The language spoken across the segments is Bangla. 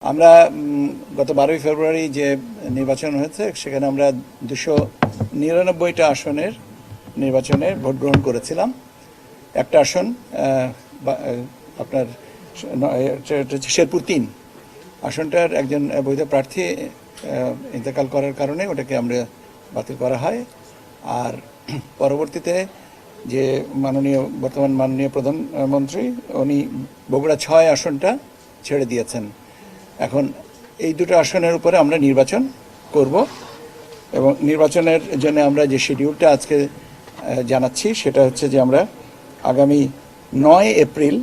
আমরা গত 12ই ফেব্রুয়ারি যে নির্বাচন হয়েছে সেখানে আমরা 299টা আসনের নির্বাচনে ভোট গ্রহণ করেছিলাম। একটা আসন আপনার শেরপুর 3 আসনটার একজন বৈধ প্রার্থী ইন্তেকাল করার কারণে ওটাকে আমরা বাতিল করা হয়। আর পরবর্তীতে যে বর্তমান মাননীয় প্রধানমন্ত্রী উনি বগুড়া 6 আসনটা ছেড়ে দিয়েছেন। এখন এই দুটো আসনের উপরে আমরা নির্বাচন করব এবং নির্বাচনের জন্য আমরা যে শিডিউলটা আজকে জানাচ্ছি সেটা হচ্ছে যে আমরা আগামী 9 এপ্রিল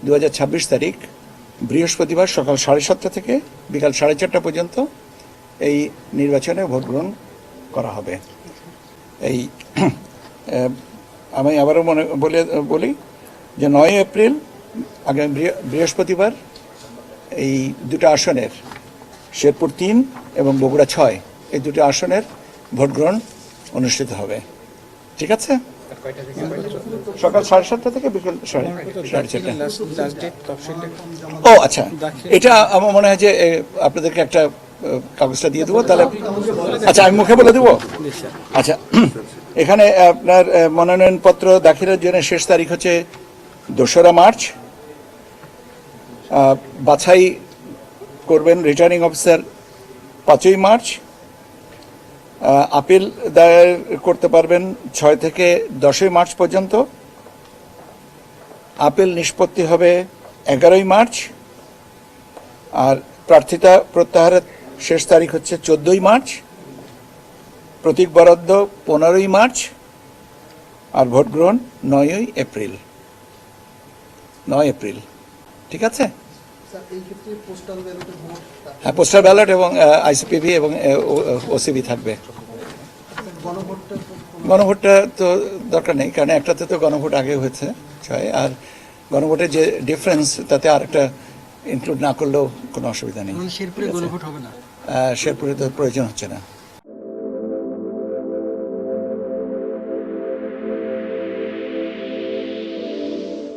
2026 তারিখ বৃহস্পতিবার সকাল 7:30 থেকে বিকাল 4:30 পর্যন্ত এই নির্বাচনে ভোট গ্রহণ করা হবে। এই আমি আবারও বলি যে 9 এপ্রিল আগামী বৃহস্পতিবার এই দুটো আসনের শেরপুর 3 এবং বগুড়া 6 এই দুটো আসনের ভোট গ্রহণ অনুষ্ঠিত হবে। ঠিক আছে? সকাল 7:30 থেকে বিকেল 4:30। ও আচ্ছা, এটা আমার মনে হয় যে আপনাদেরকে একটা কাগজটা দিয়ে দেবো তাহলে। আচ্ছা, আমি মুখে বলে দেবো। আচ্ছা, এখানে আপনার মনোনয়নপত্র দাখিলের জন্য শেষ তারিখ হচ্ছে 2রা মার্চ। বাছাই করবেন রিটার্নিং অফিসার 5ই মার্চ। আপিল দায়ের করতে পারবেন 6 থেকে 10ই মার্চ পর্যন্ত। আপিল নিষ্পত্তি হবে 11ই মার্চ। আর প্রার্থিতা প্রত্যাহারের শেষ তারিখ হচ্ছে 14ই মার্চ। প্রতীক বরাদ্দ 15ই মার্চ। আর ভোট গ্রহণ 9ই এপ্রিল। 9 এপ্রিল। ঠিক আছে? হ্যাঁ, পোস্টাল ব্যালট এবং আইসিপিবি এবং ওসিবি থাকবে। গণভোটটা তো দরকার নেই, কারণ একটাতে তো গণভোট আগে হয়েছে 6, আর গণভোটের যে ডিফারেন্স তাতে আরেকটা ইনক্লুড না করলেও কোনো অসুবিধা নেই। শেরপুরে গণভোট হবে না? শেরপুরে তো প্রয়োজন হচ্ছে না।